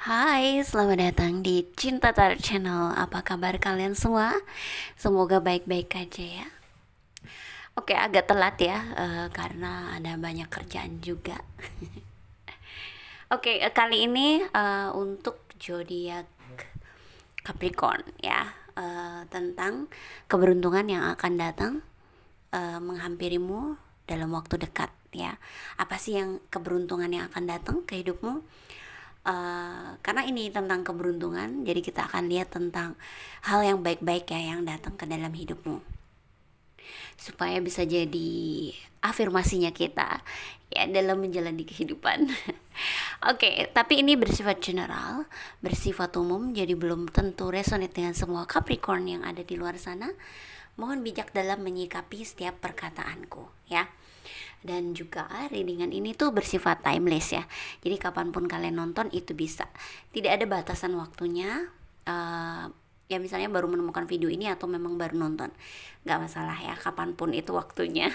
Hai, selamat datang di Cinta Tarik Channel. Apa kabar kalian semua? Semoga baik-baik aja ya. Oke, agak telat ya, karena ada banyak kerjaan juga. Oke, kali ini untuk zodiak Capricorn ya, tentang keberuntungan yang akan datang menghampirimu dalam waktu dekat ya. Apa sih yang keberuntungan yang akan datang ke hidupmu? Karena ini tentang keberuntungan, jadi kita akan lihat tentang hal yang baik-baik ya yang datang ke dalam hidupmu, supaya bisa jadi afirmasinya kita ya dalam menjalani kehidupan. Oke, tapi ini bersifat general, bersifat umum, jadi belum tentu resonate dengan semua Capricorn yang ada di luar sana. Mohon bijak dalam menyikapi setiap perkataanku ya. Dan juga readingan ini tuh bersifat timeless ya, jadi kapanpun kalian nonton itu bisa, tidak ada batasan waktunya. Ya misalnya baru menemukan video ini atau memang baru nonton, nggak masalah ya, kapanpun itu waktunya.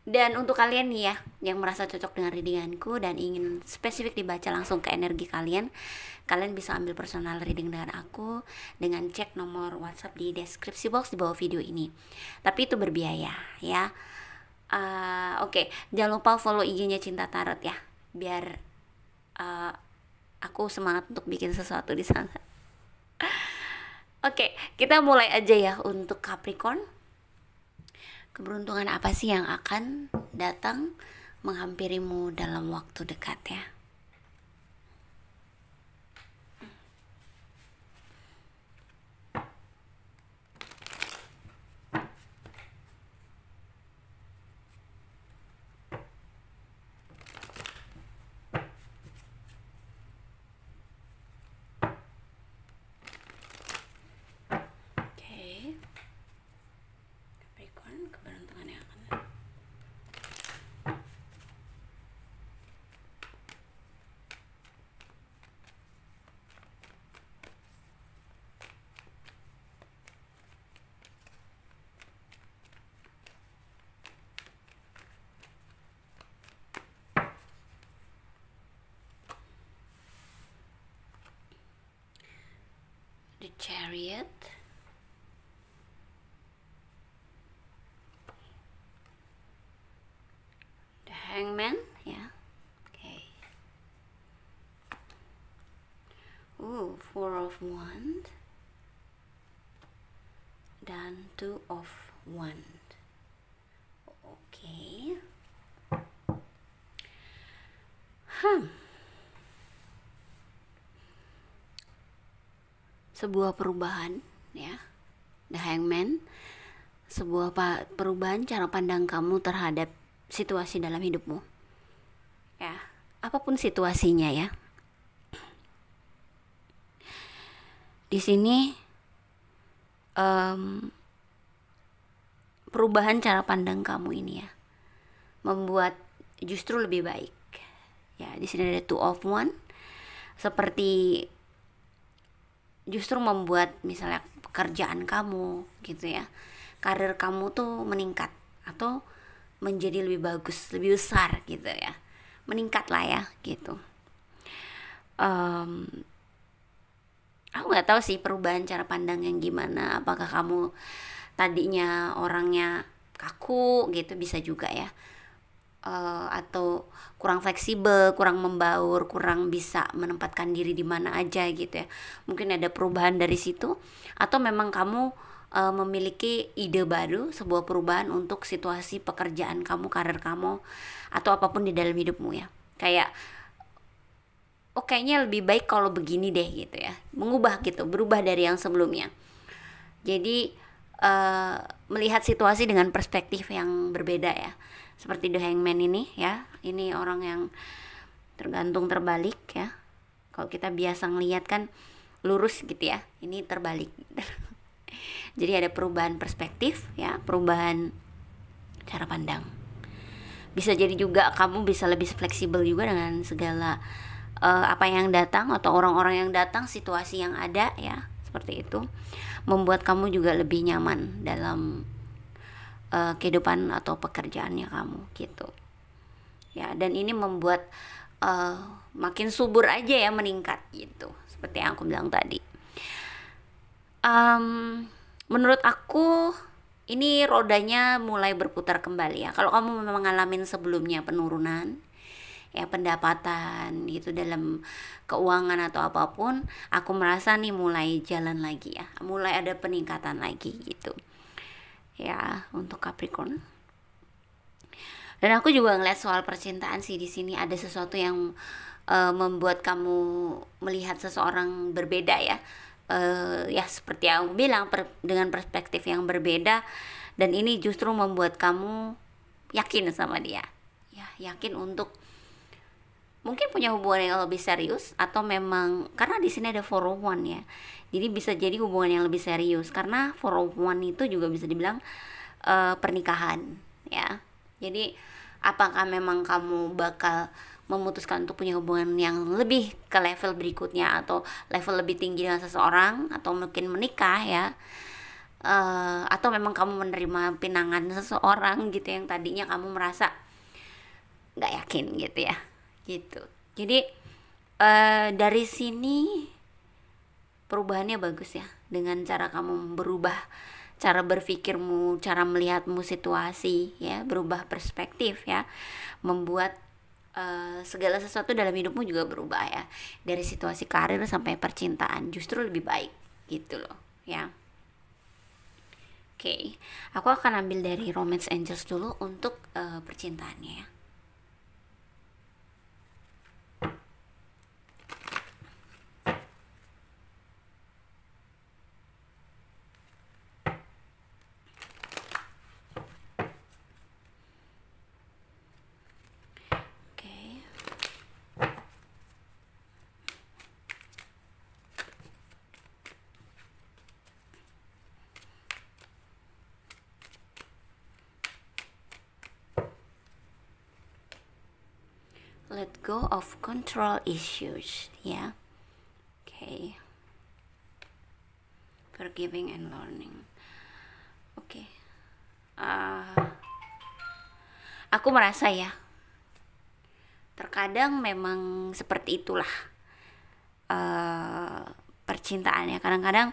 Dan untuk kalian nih ya yang merasa cocok dengan readinganku dan ingin spesifik dibaca langsung ke energi kalian, kalian bisa ambil personal reading dengan aku dengan cek nomor WhatsApp di deskripsi box di bawah video ini. Tapi itu berbiaya ya. Oke, jangan lupa follow IG-nya Cinta Tarot ya, biar aku semangat untuk bikin sesuatu di sana. Oke, kita mulai aja ya untuk Capricorn. Keberuntungan apa sih yang akan datang menghampirimu dalam waktu dekat ya? Oke, Capricorn, keberuntungan yang akan datang. The Chariot, the Hangman ya. Oke. Four of Wands dan Two of Wands. Oke. Sebuah perubahan ya, The Hangman, sebuah perubahan cara pandang kamu terhadap situasi dalam hidupmu ya, apapun situasinya ya. Di sini perubahan cara pandang kamu ini ya membuat justru lebih baik ya. Di sini ada Two of Wands, seperti justru membuat misalnya pekerjaan kamu gitu ya, karir kamu tuh meningkat atau menjadi lebih bagus, lebih besar gitu ya, meningkat lah ya gitu. Aku nggak tahu sih perubahan cara pandang yang gimana, apakah kamu tadinya orangnya kaku gitu, bisa juga ya, atau kurang fleksibel, kurang membaur, kurang bisa menempatkan diri di mana aja gitu ya. Mungkin ada perubahan dari situ, atau memang kamu memiliki ide baru, sebuah perubahan untuk situasi pekerjaan kamu, karir kamu, atau apapun di dalam hidupmu ya. Kayak kayaknya lebih baik kalau begini deh gitu ya, mengubah gitu, berubah dari yang sebelumnya. Jadi melihat situasi dengan perspektif yang berbeda ya. Seperti The Hangman ini ya, ini orang yang tergantung terbalik ya. Kalau kita biasa ngelihat kan lurus gitu ya, ini terbalik. Jadi ada perubahan perspektif ya, perubahan cara pandang. Bisa jadi juga kamu bisa lebih fleksibel juga dengan segala apa yang datang atau orang-orang yang datang, situasi yang ada ya, seperti itu. Membuat kamu juga lebih nyaman dalam kehidupan atau pekerjaannya kamu gitu ya. Dan ini membuat makin subur aja ya, meningkat gitu, seperti yang aku bilang tadi. Menurut aku ini rodanya mulai berputar kembali ya. Kalau kamu memang ngalamin sebelumnya penurunan ya pendapatan gitu dalam keuangan atau apapun, aku merasa nih mulai jalan lagi ya, mulai ada peningkatan lagi gitu ya untuk Capricorn. Dan aku juga ngeliat soal percintaan sih, di sini ada sesuatu yang membuat kamu melihat seseorang berbeda ya. Ya seperti yang aku bilang, dengan perspektif yang berbeda, dan ini justru membuat kamu yakin sama dia ya, yakin untuk mungkin punya hubungan yang lebih serius, atau memang karena di sini ada 401 ya, jadi bisa jadi hubungan yang lebih serius, karena 401 itu juga bisa dibilang pernikahan ya. Jadi apakah memang kamu bakal memutuskan untuk punya hubungan yang lebih ke level berikutnya, atau level lebih tinggi dengan seseorang, atau mungkin menikah ya, atau memang kamu menerima pinangan seseorang gitu yang tadinya kamu merasa nggak yakin gitu ya gitu. Jadi dari sini perubahannya bagus ya, dengan cara kamu berubah cara berpikirmu, cara melihatmu situasi ya, berubah perspektif ya, membuat segala sesuatu dalam hidupmu juga berubah ya, dari situasi karir sampai percintaan justru lebih baik gitu loh ya. Oke, aku akan ambil dari Romance Angels dulu untuk percintaannya ya. Let go of control issues ya. Oke. Forgiving and learning. Oke. Aku merasa ya, terkadang memang seperti itulah percintaannya. Kadang-kadang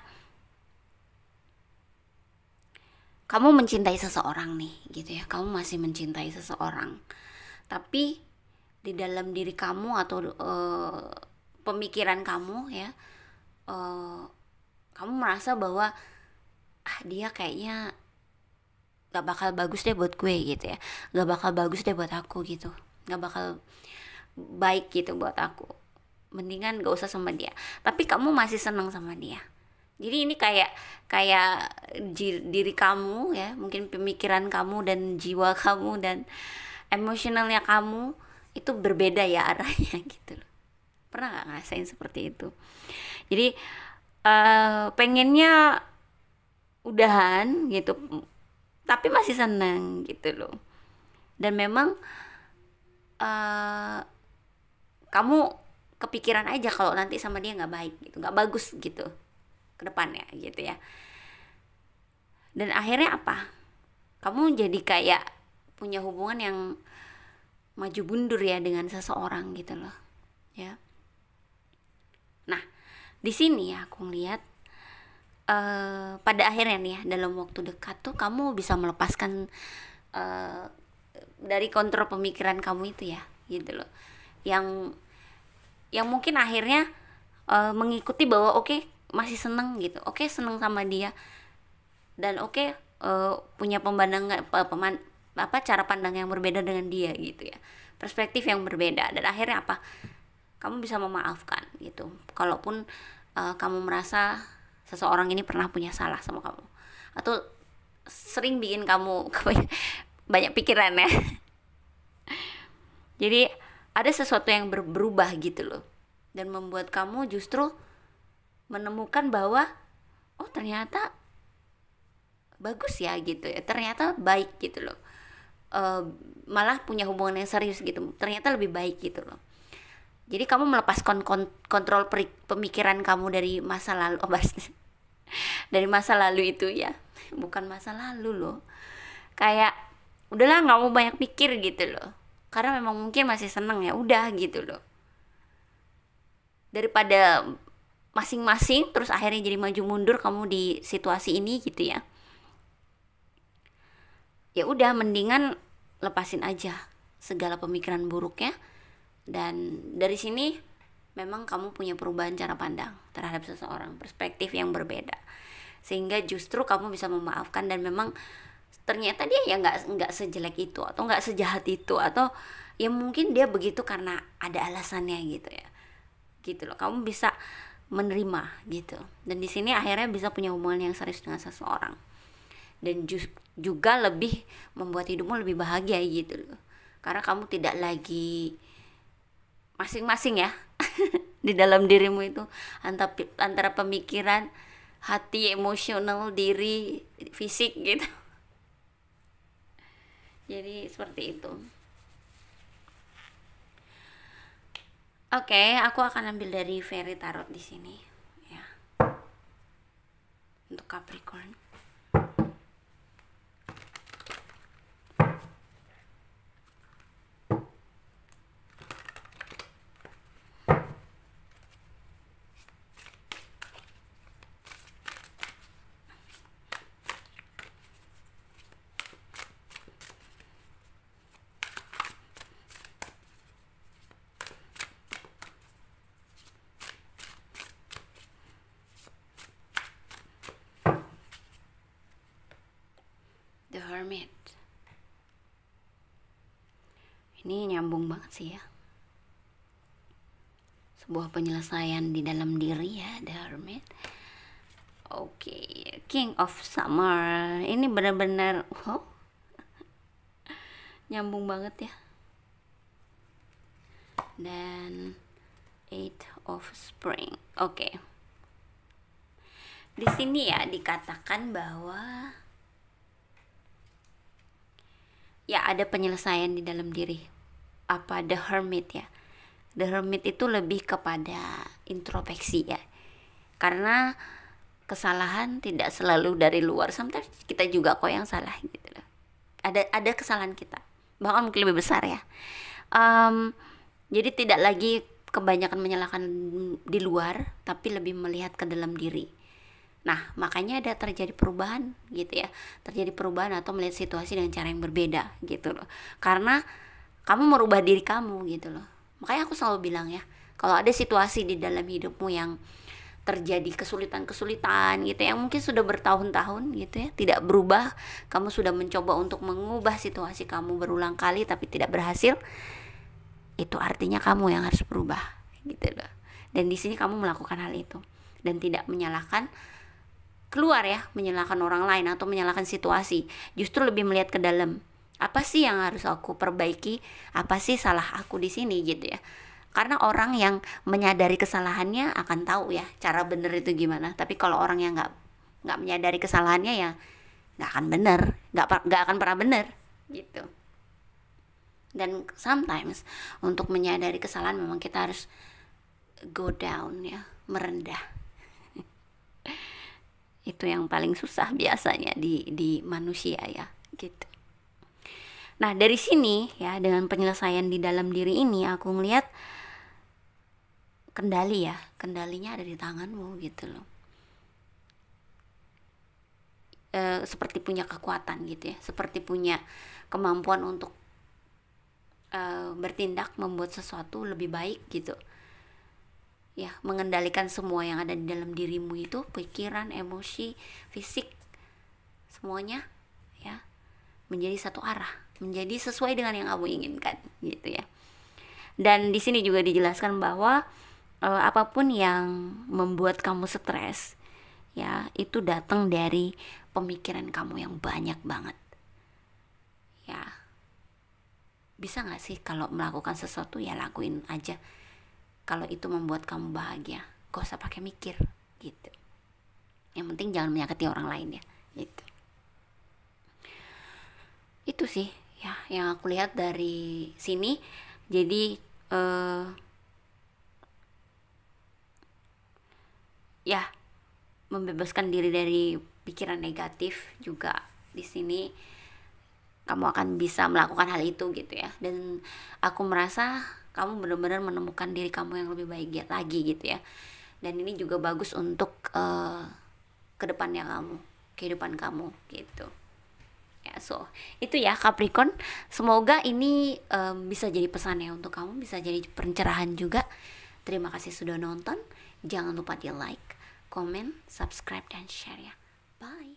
kamu mencintai seseorang nih gitu ya, kamu masih mencintai seseorang, tapi di dalam diri kamu atau pemikiran kamu ya, kamu merasa bahwa dia kayaknya gak bakal bagus deh buat gue gitu ya, gak bakal bagus deh buat aku gitu, gak bakal baik gitu buat aku, mendingan gak usah sama dia, tapi kamu masih senang sama dia. Jadi ini kayak diri kamu ya, mungkin pemikiran kamu dan jiwa kamu dan emosionalnya kamu itu berbeda ya arahnya gitu loh. Pernah gak ngerasain seperti itu? Jadi pengennya udahan gitu, tapi masih seneng gitu loh. Dan memang kamu kepikiran aja kalau nanti sama dia nggak baik gitu, nggak bagus gitu ke depannya gitu ya. Dan akhirnya apa? Kamu jadi kayak punya hubungan yang maju mundur ya dengan seseorang gitu loh ya. Nah di sini ya aku ngeliat pada akhirnya nih ya, dalam waktu dekat tuh kamu bisa melepaskan dari kontrol pemikiran kamu itu ya gitu loh, yang mungkin akhirnya mengikuti bahwa oke, masih seneng gitu, oke seneng sama dia, dan oke punya pemandangan cara pandang yang berbeda dengan dia gitu ya, perspektif yang berbeda, dan akhirnya apa, kamu bisa memaafkan gitu, kalaupun kamu merasa seseorang ini pernah punya salah sama kamu, atau sering bikin kamu banyak pikiran ya. Jadi ada sesuatu yang berubah gitu loh, dan membuat kamu justru menemukan bahwa oh ternyata bagus ya gitu ya, ternyata baik gitu loh, malah punya hubungan yang serius gitu, ternyata lebih baik gitu loh. Jadi kamu melepaskan kontrol pemikiran kamu dari masa lalu, dari masa lalu itu ya, bukan masa lalu loh, kayak udahlah nggak mau banyak pikir gitu loh, karena memang mungkin masih seneng ya udah gitu loh. daripada masing-masing terus akhirnya jadi maju mundur kamu di situasi ini gitu ya. Ya udah, mendingan lepasin aja segala pemikiran buruknya, dan dari sini memang kamu punya perubahan cara pandang terhadap seseorang, perspektif yang berbeda, sehingga justru kamu bisa memaafkan, dan memang ternyata dia ya nggak sejelek itu atau nggak sejahat itu, atau ya mungkin dia begitu karena ada alasannya gitu ya, gitu loh. Kamu bisa menerima gitu, dan di sini akhirnya bisa punya hubungan yang serius dengan seseorang, dan juga lebih membuat hidupmu lebih bahagia gitu loh, karena kamu tidak lagi masing-masing ya di dalam dirimu itu antara pemikiran, hati, emosional, diri, fisik gitu. Jadi seperti itu. Oke, aku akan ambil dari Fairy Tarot di sini ya, untuk Capricorn. The Hermit. Ini nyambung banget sih ya. Sebuah penyelesaian di dalam diri ya, The Hermit. Oke, King of Summer. Ini benar-benar nyambung banget ya. Dan Eight of Spring. Oke. Di sini ya dikatakan bahwa ya ada penyelesaian di dalam diri. Apa The Hermit ya? The Hermit itu lebih kepada introspeksi ya. Karena kesalahan tidak selalu dari luar, sometimes kita juga kok yang salah gitu loh. Ada kesalahan kita, bahkan mungkin lebih besar ya. Jadi tidak lagi kebanyakan menyalahkan di luar, tapi lebih melihat ke dalam diri. Nah, makanya ada terjadi perubahan gitu ya. Terjadi perubahan atau melihat situasi dengan cara yang berbeda gitu loh. Karena kamu merubah diri kamu gitu loh. Makanya aku selalu bilang ya, kalau ada situasi di dalam hidupmu yang terjadi kesulitan-kesulitan gitu yang mungkin sudah bertahun-tahun gitu ya, tidak berubah, kamu sudah mencoba untuk mengubah situasi kamu berulang kali tapi tidak berhasil, itu artinya kamu yang harus berubah gitu loh. Dan di sini kamu melakukan hal itu dan tidak menyalahkan keluar ya, menyalahkan orang lain atau menyalahkan situasi, justru lebih melihat ke dalam. Apa sih yang harus aku perbaiki? Apa sih salah aku di sini gitu ya? Karena orang yang menyadari kesalahannya akan tahu ya cara bener itu gimana. Tapi kalau orang yang nggak menyadari kesalahannya ya nggak akan bener, nggak akan pernah bener gitu. Dan sometimes untuk menyadari kesalahan memang kita harus go down ya, merendah. Itu yang paling susah biasanya di manusia ya gitu. Nah dari sini ya, dengan penyelesaian di dalam diri ini aku ngelihat kendalinya ada di tanganmu gitu loh. Seperti punya kekuatan gitu ya, seperti punya kemampuan untuk bertindak, membuat sesuatu lebih baik gitu ya, mengendalikan semua yang ada di dalam dirimu itu, pikiran, emosi, fisik, semuanya ya menjadi satu arah, menjadi sesuai dengan yang kamu inginkan gitu ya. Dan di sini juga dijelaskan bahwa apapun yang membuat kamu stres ya, itu datang dari pemikiran kamu yang banyak banget ya. Bisa gak sih kalau melakukan sesuatu ya lakuin aja, kalau itu membuat kamu bahagia, gak usah pakai mikir gitu. Yang penting jangan menyakiti orang lain ya gitu. Itu sih ya yang aku lihat dari sini. Jadi ya membebaskan diri dari pikiran negatif juga. Di sini kamu akan bisa melakukan hal itu gitu ya. Dan aku merasa kamu benar-benar menemukan diri kamu yang lebih baik lagi gitu ya. Dan ini juga bagus untuk kedepannya kamu, kehidupan kamu gitu ya. So itu ya Capricorn, semoga ini bisa jadi pesan ya untuk kamu, bisa jadi pencerahan juga. Terima kasih sudah nonton, jangan lupa di like, comment, subscribe, dan share ya. Bye.